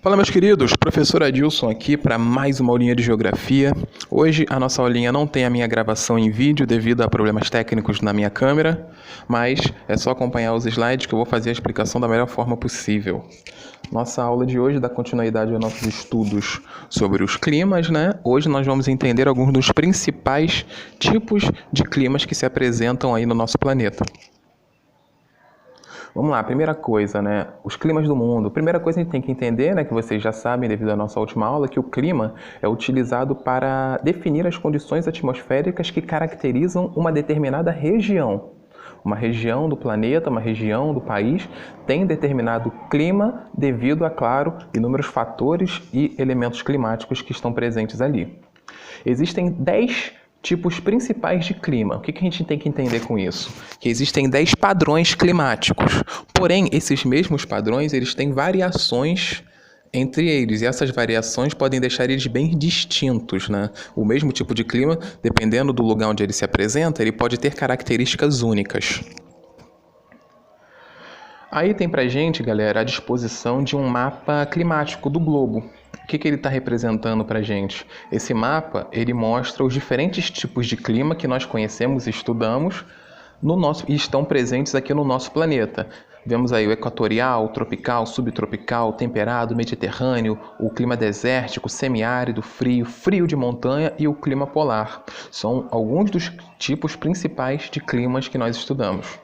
Fala, meus queridos, professor Adilson aqui para mais uma aulinha de geografia. Hoje a nossa aulinha não tem a minha gravação em vídeo devido a problemas técnicos na minha câmera, mas é só acompanhar os slides que eu vou fazer a explicação da melhor forma possível. Nossa aula de hoje dá continuidade aos nossos estudos sobre os climas, né? Hoje nós vamos entender alguns dos principais tipos de climas que se apresentam aí no nosso planeta. Vamos lá, primeira coisa, né? Os climas do mundo. Primeira coisa a gente tem que entender, né, que vocês já sabem devido à nossa última aula, que o clima é utilizado para definir as condições atmosféricas que caracterizam uma determinada região. Uma região do planeta, uma região do país tem determinado clima devido a, claro, inúmeros fatores e elementos climáticos que estão presentes ali. Existem 10 tipos principais de clima. O que a gente tem que entender com isso? Que existem 10 padrões climáticos. Porém, esses mesmos padrões, eles têm variações entre eles. E essas variações podem deixar eles bem distintos, né? O mesmo tipo de clima, dependendo do lugar onde ele se apresenta, ele pode ter características únicas. Aí tem pra gente, galera, a disposição de um mapa climático do globo. O que ele está representando para a gente? Esse mapa ele mostra os diferentes tipos de clima que nós conhecemos e estudamos e estão presentes aqui no nosso planeta. Vemos aí o equatorial, tropical, subtropical, temperado, mediterrâneo, o clima desértico, semiárido, frio de montanha e o clima polar. São alguns dos tipos principais de climas que nós estudamos.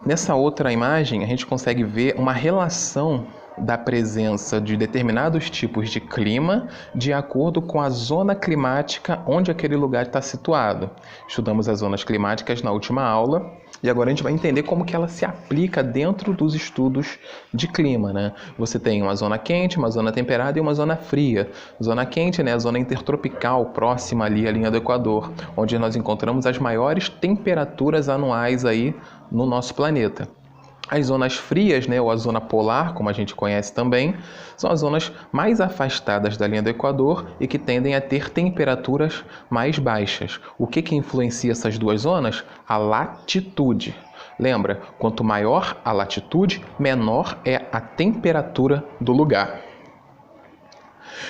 Nessa outra imagem, a gente consegue ver uma relação da presença de determinados tipos de clima de acordo com a zona climática onde aquele lugar está situado. Estudamos as zonas climáticas na última aula e agora a gente vai entender como que ela se aplica dentro dos estudos de clima, né? Você tem uma zona quente, uma zona temperada e uma zona fria. Zona quente, né, a zona intertropical, próxima ali à linha do Equador, onde nós encontramos as maiores temperaturas anuais aí no nosso planeta. As zonas frias, né, ou a zona polar, como a gente conhece também, são as zonas mais afastadas da linha do Equador e que tendem a ter temperaturas mais baixas. O que influencia essas duas zonas? A latitude. Lembra, quanto maior a latitude, menor é a temperatura do lugar.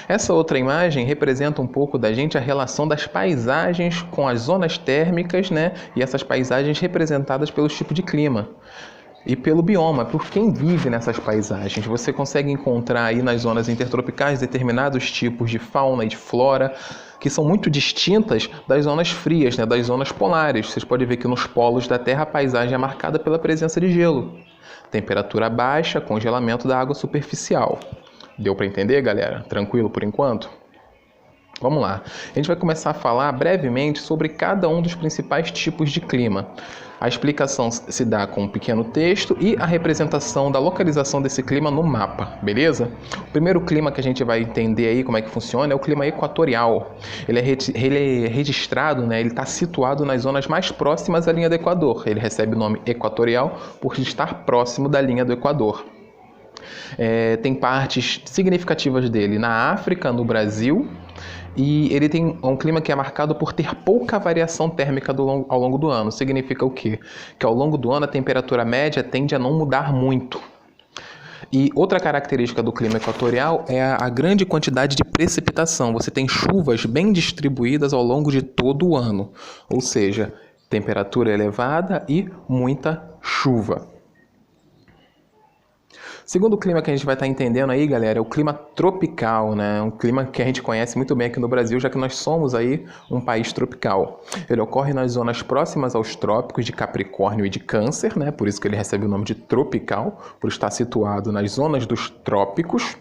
Essa outra imagem representa um pouco da gente a relação das paisagens com as zonas térmicas, né, e essas paisagens representadas pelos tipos de clima. E pelo bioma, por quem vive nessas paisagens. Você consegue encontrar aí nas zonas intertropicais determinados tipos de fauna e de flora que são muito distintas das zonas frias, né, das zonas polares. Vocês podem ver que nos polos da Terra a paisagem é marcada pela presença de gelo. Temperatura baixa, congelamento da água superficial. Deu para entender, galera? Tranquilo por enquanto? Vamos lá. A gente vai começar a falar brevemente sobre cada um dos principais tipos de clima. A explicação se dá com um pequeno texto e a representação da localização desse clima no mapa, beleza? O primeiro clima que a gente vai entender aí como é que funciona é o clima equatorial. Ele é registrado, né? Ele está situado nas zonas mais próximas à linha do Equador. Ele recebe o nome equatorial por estar próximo da linha do Equador. Tem partes significativas dele na África, no Brasil, e ele tem um clima que é marcado por ter pouca variação térmica ao longo do ano. Significa o quê? Que ao longo do ano a temperatura média tende a não mudar muito. E outra característica do clima equatorial é a grande quantidade de precipitação. Você tem chuvas bem distribuídas ao longo de todo o ano, ou seja, temperatura elevada e muita chuva. Segundo clima que a gente vai estar entendendo aí, galera, é o clima tropical, né? Um clima que a gente conhece muito bem aqui no Brasil, já que nós somos aí um país tropical. Ele ocorre nas zonas próximas aos trópicos de Capricórnio e de Câncer, né? Por isso que ele recebe o nome de tropical, por estar situado nas zonas dos trópicos.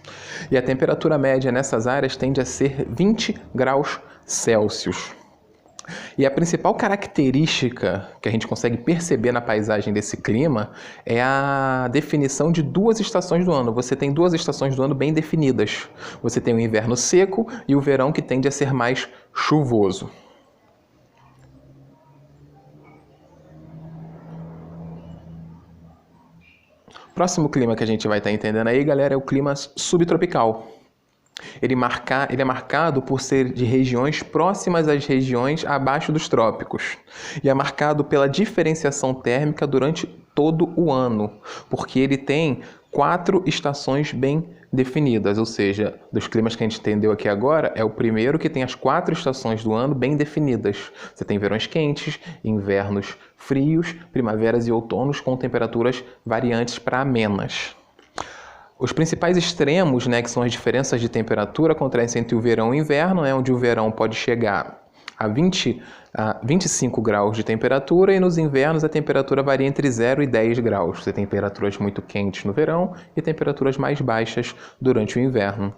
E a temperatura média nessas áreas tende a ser 20 graus Celsius. E a principal característica que a gente consegue perceber na paisagem desse clima é a definição de duas estações do ano. Você tem duas estações do ano bem definidas. Você tem o inverno seco e o verão que tende a ser mais chuvoso. O próximo clima que a gente vai estar entendendo aí, galera, é o clima subtropical. Ele é marcado por ser de regiões próximas às regiões abaixo dos trópicos. E é marcado pela diferenciação térmica durante todo o ano, porque ele tem 4 estações bem definidas, ou seja, dos climas que a gente entendeu aqui agora, é o primeiro que tem as 4 estações do ano bem definidas. Você tem verões quentes, invernos frios, primaveras e outonos com temperaturas variantes para amenas. Os principais extremos, né, que são as diferenças de temperatura, acontecem entre o verão e o inverno, né, onde o verão pode chegar a 25 graus de temperatura, e nos invernos a temperatura varia entre 0 e 10 graus. Você tem temperaturas muito quentes no verão e temperaturas mais baixas durante o inverno.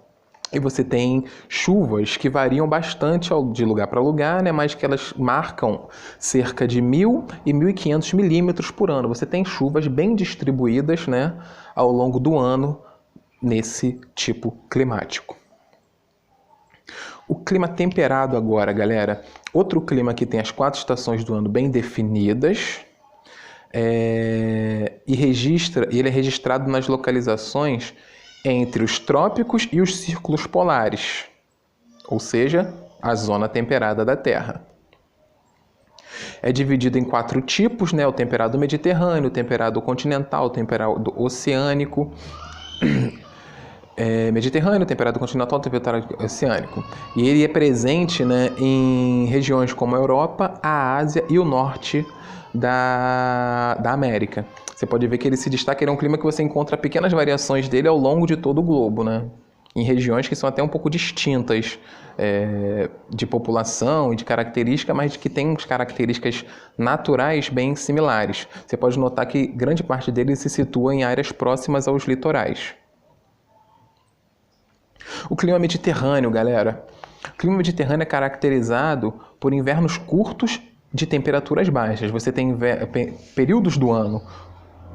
E você tem chuvas que variam bastante de lugar para lugar, né, mas que elas marcam cerca de 1.000 e 1.500 milímetros por ano. Você tem chuvas bem distribuídas, né, ao longo do ano nesse tipo climático. O clima temperado agora, galera, outro clima que tem as 4 estações do ano bem definidas, e ele é registrado nas localizações entre os trópicos e os círculos polares, ou seja, a zona temperada da Terra. É dividido em 4 tipos, né? O temperado mediterrâneo, o temperado continental, o temperado oceânico, Mediterrâneo, temperado continental, temperado oceânico. E ele é presente, né, em regiões como a Europa, a Ásia e o norte da América. Você pode ver que ele se destaca, ele é um clima que você encontra pequenas variações dele ao longo de todo o globo, né? Em regiões que são até um pouco distintas de população e de característica, mas que têm características naturais bem similares. Você pode notar que grande parte dele se situa em áreas próximas aos litorais. O clima mediterrâneo, galera. O clima mediterrâneo é caracterizado por invernos curtos de temperaturas baixas. Você tem períodos do ano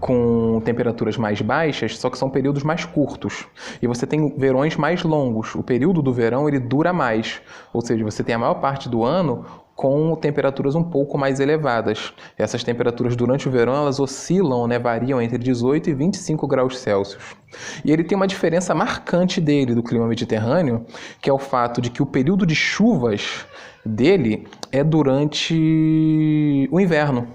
com temperaturas mais baixas, só que são períodos mais curtos. E você tem verões mais longos. O período do verão ele dura mais. Ou seja, você tem a maior parte do ano com temperaturas um pouco mais elevadas. Essas temperaturas durante o verão elas oscilam, né, variam entre 18 e 25 graus Celsius. E ele tem uma diferença marcante dele, do clima mediterrâneo, que é o fato de que o período de chuvas dele é durante o inverno.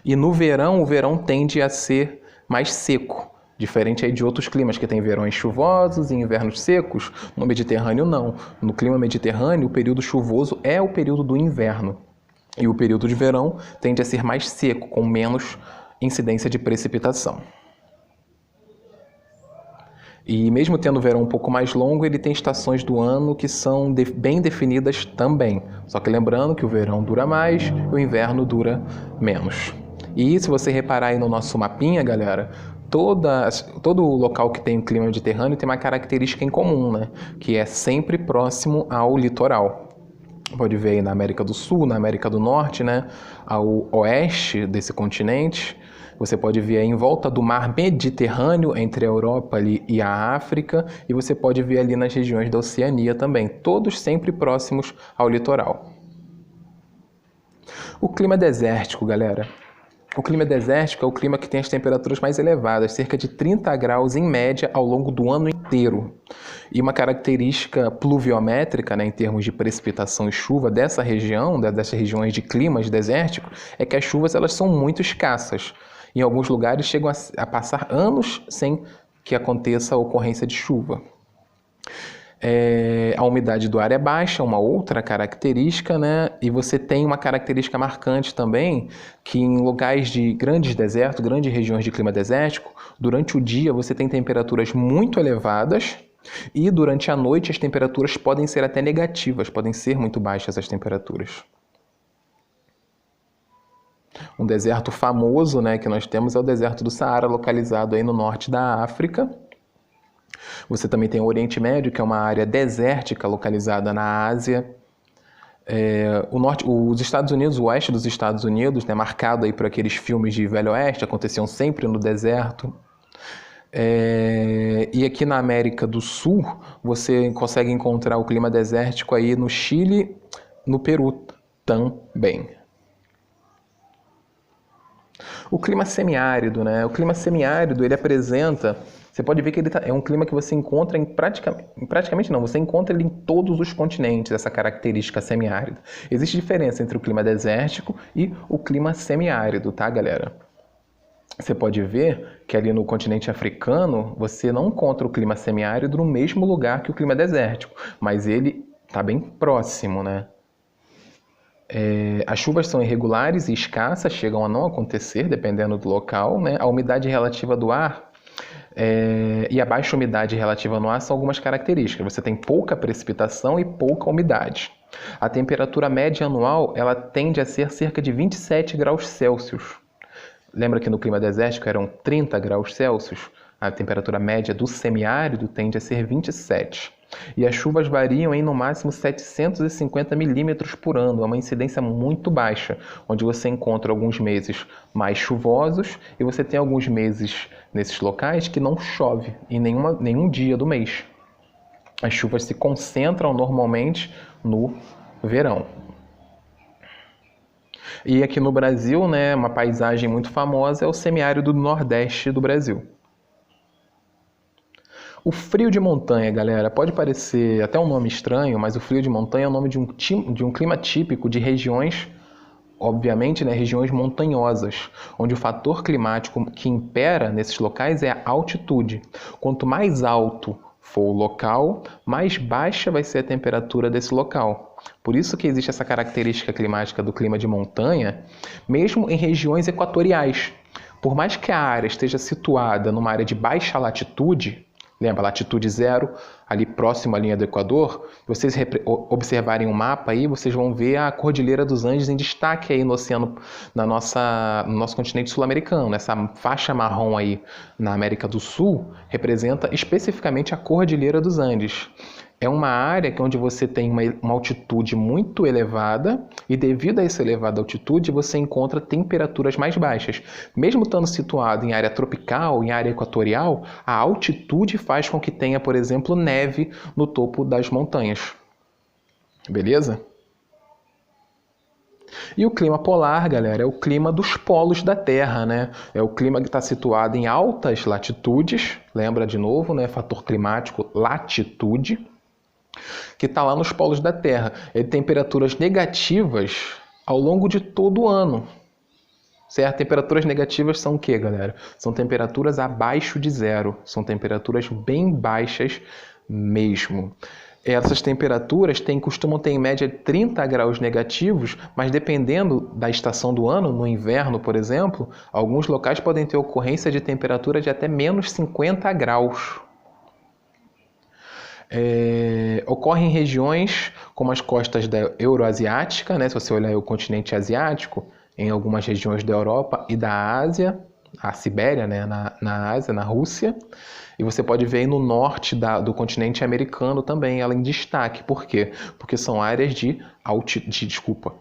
E no verão, o verão tende a ser mais seco. Diferente aí de outros climas que tem verões chuvosos e invernos secos, no Mediterrâneo não. No clima mediterrâneo, o período chuvoso é o período do inverno. E o período de verão tende a ser mais seco, com menos incidência de precipitação. E mesmo tendo o verão um pouco mais longo, ele tem estações do ano que são bem definidas também. Só que lembrando que o verão dura mais e o inverno dura menos. E se você reparar aí no nosso mapinha, galera, todo local que tem o clima mediterrâneo tem uma característica em comum, né? Que é sempre próximo ao litoral. Pode ver aí na América do Sul, na América do Norte, né? Ao oeste desse continente. Você pode ver aí em volta do mar Mediterrâneo, entre a Europa ali e a África. E você pode ver ali nas regiões da Oceania também. Todos sempre próximos ao litoral. O clima desértico, galera. O clima desértico é o clima que tem as temperaturas mais elevadas, cerca de 30 graus em média ao longo do ano inteiro. E uma característica pluviométrica, né, em termos de precipitação e chuva dessa região, dessas regiões de climas desérticos, é que as chuvas elas são muito escassas. Em alguns lugares chegam a passar anos sem que aconteça a ocorrência de chuva. A umidade do ar é baixa, uma outra característica, né? E você tem uma característica marcante também, que em lugares de grandes desertos, grandes regiões de clima desértico, durante o dia você tem temperaturas muito elevadas e durante a noite as temperaturas podem ser até negativas, podem ser muito baixas as temperaturas. Um deserto famoso, né, que nós temos é o deserto do Saara, localizado aí no norte da África. Você também tem o Oriente Médio, que é uma área desértica localizada na Ásia. Os Estados Unidos, o oeste dos Estados Unidos, né, marcado aí por aqueles filmes de Velho Oeste, aconteciam sempre no deserto. E aqui na América do Sul, você consegue encontrar o clima desértico aí no Chile, no Peru também. O clima semiárido, né? O clima semiárido, ele apresenta... Você pode ver que ele é um clima que você encontra praticamente não, você encontra ele em todos os continentes, essa característica semiárida. Existe diferença entre o clima desértico e o clima semiárido, tá, galera? você pode ver que ali no continente africano você não encontra o clima semiárido no mesmo lugar que o clima desértico, mas ele está bem próximo, né? As chuvas são irregulares e escassas, chegam a não acontecer, dependendo do local, né? A umidade relativa do ar e a baixa umidade relativa no ar são algumas características. Você tem pouca precipitação e pouca umidade. A temperatura média anual ela tende a ser cerca de 27 graus Celsius. Lembra que no clima desértico eram 30 graus Celsius? A temperatura média do semiárido tende a ser 27. E as chuvas variam em no máximo 750 milímetros por ano, é uma incidência muito baixa, onde você encontra alguns meses mais chuvosos e você tem alguns meses nesses locais que não chove em nenhum dia do mês. As chuvas se concentram normalmente no verão. E aqui no Brasil, né, uma paisagem muito famosa é o semiárido do Nordeste do Brasil. O frio de montanha, galera, pode parecer até um nome estranho, mas o frio de montanha é o nome de um clima típico de regiões, obviamente, né, regiões montanhosas, onde o fator climático que impera nesses locais é a altitude. Quanto mais alto for o local, mais baixa vai ser a temperatura desse local. Por isso que existe essa característica climática do clima de montanha, mesmo em regiões equatoriais. Por mais que a área esteja situada numa área de baixa latitude, lembra, latitude zero, ali próximo à linha do Equador, vocês observarem o mapa aí, vocês vão ver a Cordilheira dos Andes em destaque aí no oceano, no nosso continente sul-americano. Essa faixa marrom aí na América do Sul representa especificamente a Cordilheira dos Andes. É uma área onde você tem uma altitude muito elevada e devido a essa elevada altitude você encontra temperaturas mais baixas. Mesmo estando situado em área tropical, em área equatorial, a altitude faz com que tenha, por exemplo, neve no topo das montanhas. Beleza? E o clima polar, galera, é o clima dos polos da Terra, né? É o clima que está situado em altas latitudes, lembra de novo, né? Fator climático, latitude, que está lá nos polos da Terra. Ele tem temperaturas negativas ao longo de todo o ano. Certo? Temperaturas negativas são o que, galera? São temperaturas abaixo de zero. São temperaturas bem baixas mesmo. Essas temperaturas costumam ter em média 30 graus negativos, mas dependendo da estação do ano, no inverno, por exemplo, alguns locais podem ter ocorrência de temperatura de até menos 50 graus. Ocorre em regiões como as costas da Euroasiática, né? Se você olhar o continente asiático, em algumas regiões da Europa e da Ásia, a Sibéria, né? na Ásia, na Rússia, e você pode ver aí no norte do continente americano também, ela em destaque. Por quê? Porque são áreas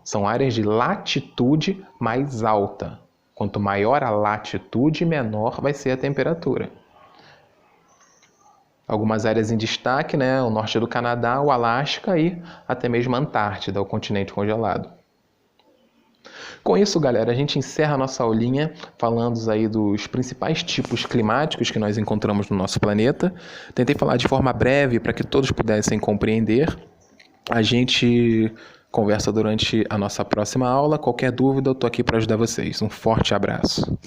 são áreas de latitude mais alta. Quanto maior a latitude, menor vai ser a temperatura. Algumas áreas em destaque, né? O norte do Canadá, o Alasca e até mesmo a Antártida, o continente congelado. Com isso, galera, a gente encerra a nossa aulinha falando aí dos principais tipos climáticos que nós encontramos no nosso planeta. Tentei falar de forma breve para que todos pudessem compreender. A gente conversa durante a nossa próxima aula. Qualquer dúvida, eu estou aqui para ajudar vocês. Um forte abraço.